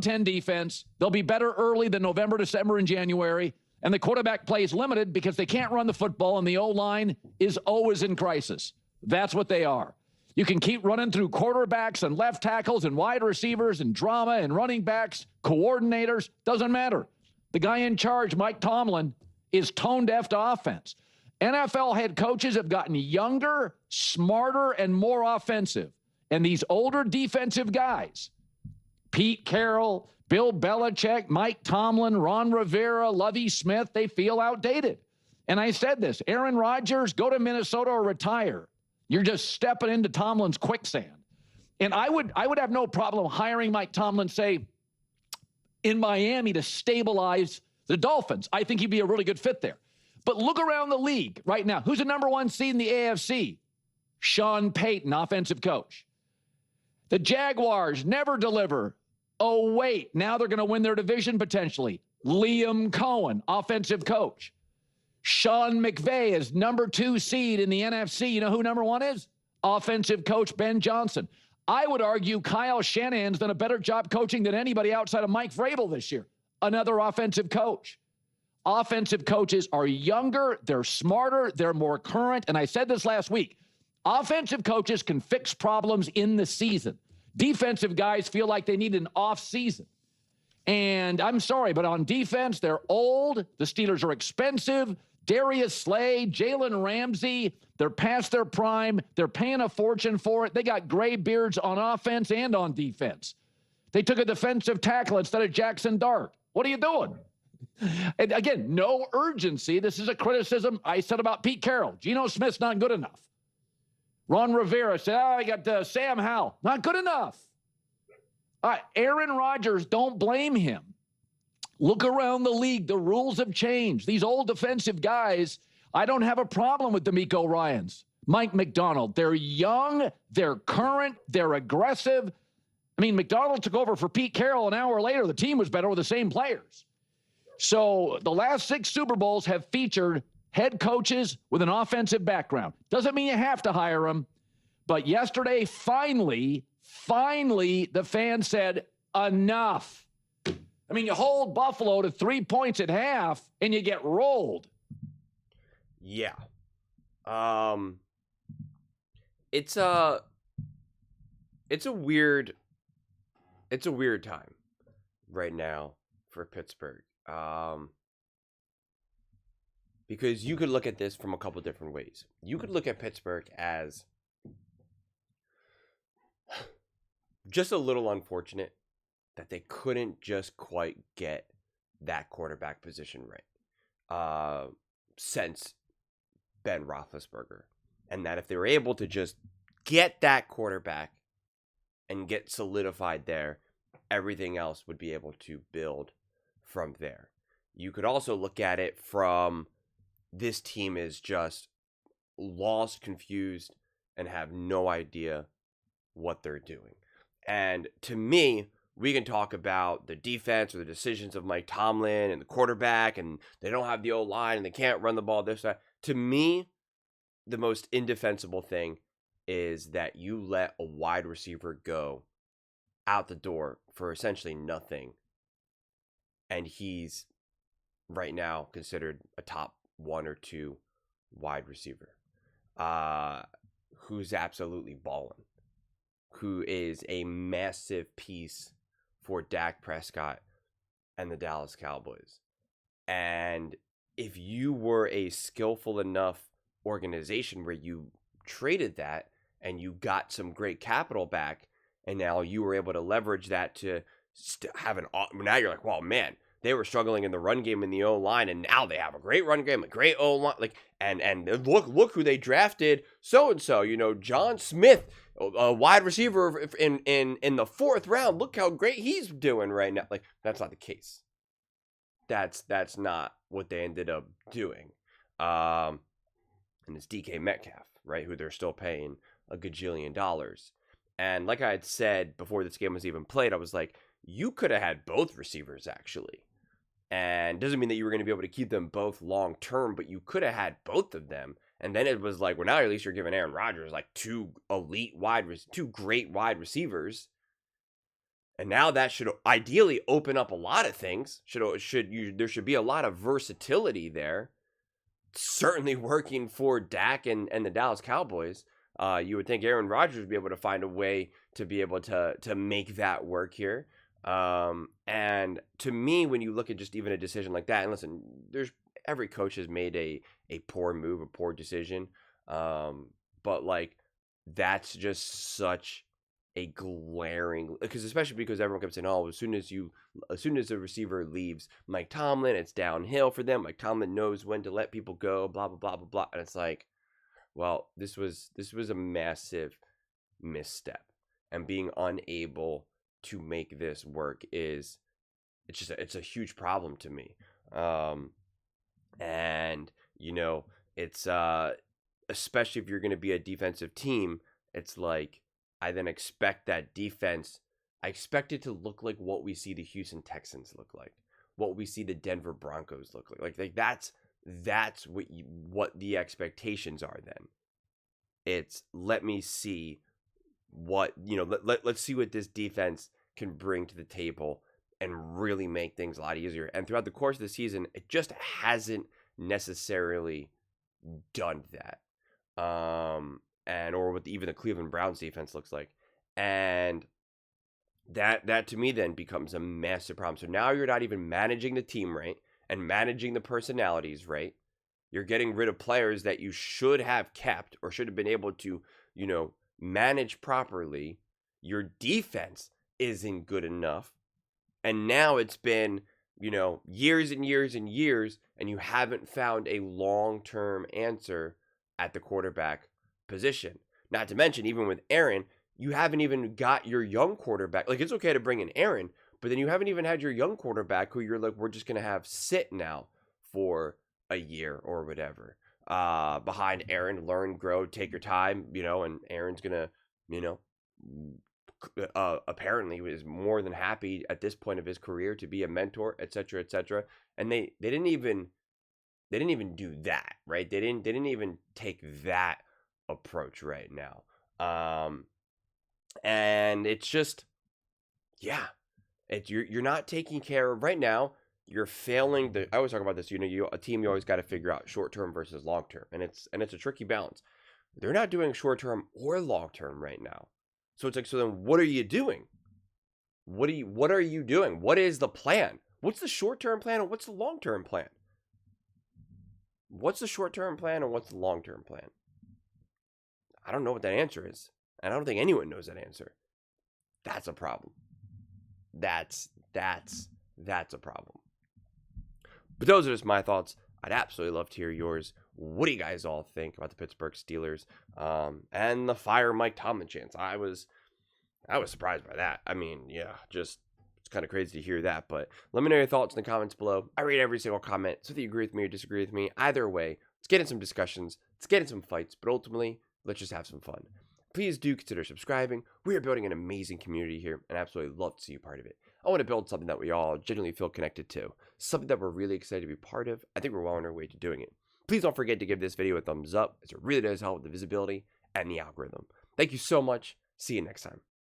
10 defense. They'll be better early than November, December, and January. And the quarterback play is limited because they can't run the football, and the O-line is always in crisis. That's what they are. You can keep running through quarterbacks and left tackles and wide receivers and drama and running backs, coordinators. Doesn't matter. The guy in charge, Mike Tomlin, is tone-deaf to offense. NFL head coaches have gotten younger, smarter, and more offensive. And these older defensive guys, Pete Carroll, Bill Belichick, Mike Tomlin, Ron Rivera, Lovie Smith, they feel outdated. And I said this, Aaron Rodgers, go to Minnesota or retire. You're just stepping into Tomlin's quicksand. And I would have no problem hiring Mike Tomlin, say, in Miami to stabilize the Dolphins. I think he'd be a really good fit there. But look around the league right now. Who's the number one seed in the AFC? Sean Payton, offensive coach. The Jaguars never deliver. Oh, wait, now they're going to win their division potentially. Liam Cohen, offensive coach. Sean McVay is number 2 seed in the NFC. You know who number 1 is? Offensive coach Ben Johnson. I would argue Kyle Shanahan's done a better job coaching than anybody outside of Mike Vrabel this year. Another offensive coach. Offensive coaches are younger, they're smarter, they're more current. And I said this last week. Offensive coaches can fix problems in the season. Defensive guys feel like they need an off season. And I'm sorry, but on defense, they're old. The Steelers are expensive. Darius Slay, Jalen Ramsey, they're past their prime. They're paying a fortune for it. They got gray beards on offense and on defense. They took a defensive tackle instead of Jackson Dart. What are you doing? And again, no urgency. This is a criticism I said about Pete Carroll. Geno Smith's not good enough. Ron Rivera said, I got Sam Howell. Not good enough. Aaron Rodgers, don't blame him. Look around the league. The rules have changed. These old defensive guys, I don't have a problem with D'Amico Ryans, Mike McDonald. They're young. They're current. They're aggressive. I mean, McDonald took over for Pete Carroll. An hour later, the team was better with the same players. So the last 6 Super Bowls have featured head coaches with an offensive background. Doesn't mean you have to hire them. But yesterday, finally, the fans said, enough. I mean, you hold Buffalo to 3 points at half, and you get rolled. Yeah. It's a weird time right now for Pittsburgh. Because you could look at this from a couple different ways. You could look at Pittsburgh as just a little unfortunate that they couldn't just quite get that quarterback position right since Ben Roethlisberger. And that if they were able to just get that quarterback and get solidified there, everything else would be able to build from there. You could also look at it from this team is just lost, confused, and have no idea what they're doing. And to me, we can talk about the defense or the decisions of Mike Tomlin and the quarterback, and they don't have the O-line and they can't run the ball this way. To me, the most indefensible thing is that you let a wide receiver go out the door for essentially nothing. And he's right now considered a top 1 or 2 wide receiver who's absolutely balling, who is a massive piece for Dak Prescott and the Dallas Cowboys. And if you were a skillful enough organization where you traded that and you got some great capital back, and now you were able to leverage that to have now you're like, well, man, they were struggling in the run game in the O-line, and now they have a great run game, a great O-line, and look who they drafted, so-and-so, John Smith, a wide receiver in the 4th round. Look how great he's doing right now. Like, that's not the case. That's not what they ended up doing. And it's DK Metcalf, right, who they're still paying a gajillion dollars. And like I had said before this game was even played, I was like, you could have had both receivers, actually. And doesn't mean that you were going to be able to keep them both long term, but you could have had both of them. And then it was like, well, now at least you're giving Aaron Rodgers like 2 great wide receivers. And now that should ideally open up a lot of things. There should be a lot of versatility there. Certainly working for Dak and the Dallas Cowboys. You would think Aaron Rodgers would be able to find a way to be able to make that work here. And to me, when you look at just even a decision like that, and listen, every coach has made a poor move, a poor decision. But like, that's just such a glaring, especially because everyone kept saying, oh, as soon as the receiver leaves Mike Tomlin, it's downhill for them. Mike Tomlin knows when to let people go, blah, blah, blah, blah, blah. And it's like, well, this was a massive misstep, and being unable to make this work it's a huge problem to me. And it's especially if you're going to be a defensive team, it's like, I then expect that defense, I expect it to look like what we see the Houston Texans look like, what we see the Denver Broncos look like. Like that's what the expectations are then. It's, let me see what, let's see what this defense can bring to the table and really make things a lot easier. And throughout the course of the season, it just hasn't necessarily done that. Or what even the Cleveland Browns defense looks like. And that to me then becomes a massive problem. So now you're not even managing the team right and managing the personalities right. You're getting rid of players that you should have kept or should have been able to, manage properly. Your defense isn't good enough. And now it's been, years and years and years, and you haven't found a long-term answer at the quarterback position. Not to mention, even with Aaron, you haven't even got your young quarterback. Like, it's okay to bring in Aaron, but then you haven't even had your young quarterback who you're like, we're just going to have sit now for a year or whatever. Behind Aaron, learn, grow, take your time, and Aaron's going to, apparently is more than happy at this point of his career to be a mentor, etc., etc. And they didn't even do that, right? They didn't even take that approach right now. And it's just, you're not taking care of right now. You're failing. I always talk about this. A team, you always got to figure out short term versus long term, and it's a tricky balance. They're not doing short term or long term right now. So it's like, so then what are you doing? What are you doing? What is the plan? What's the short term plan and what's the long term plan? What's the short term plan and what's the long term plan? I don't know what that answer is. And I don't think anyone knows that answer. That's a problem. That's a problem. But those are just my thoughts. I'd absolutely love to hear yours. What do you guys all think about the Pittsburgh Steelers and the fire Mike Tomlin chance? I was surprised by that. I mean, it's kind of crazy to hear that. But let me know your thoughts in the comments below. I read every single comment. So if you agree with me or disagree with me, either way, let's get in some discussions. Let's get in some fights. But ultimately, let's just have some fun. Please do consider subscribing. We are building an amazing community here, and I absolutely love to see you part of it. I want to build something that we all genuinely feel connected to, something that we're really excited to be part of. I think we're well on our way to doing it. Please don't forget to give this video a thumbs up, as it really does help with the visibility and the algorithm. Thank you so much. See you next time.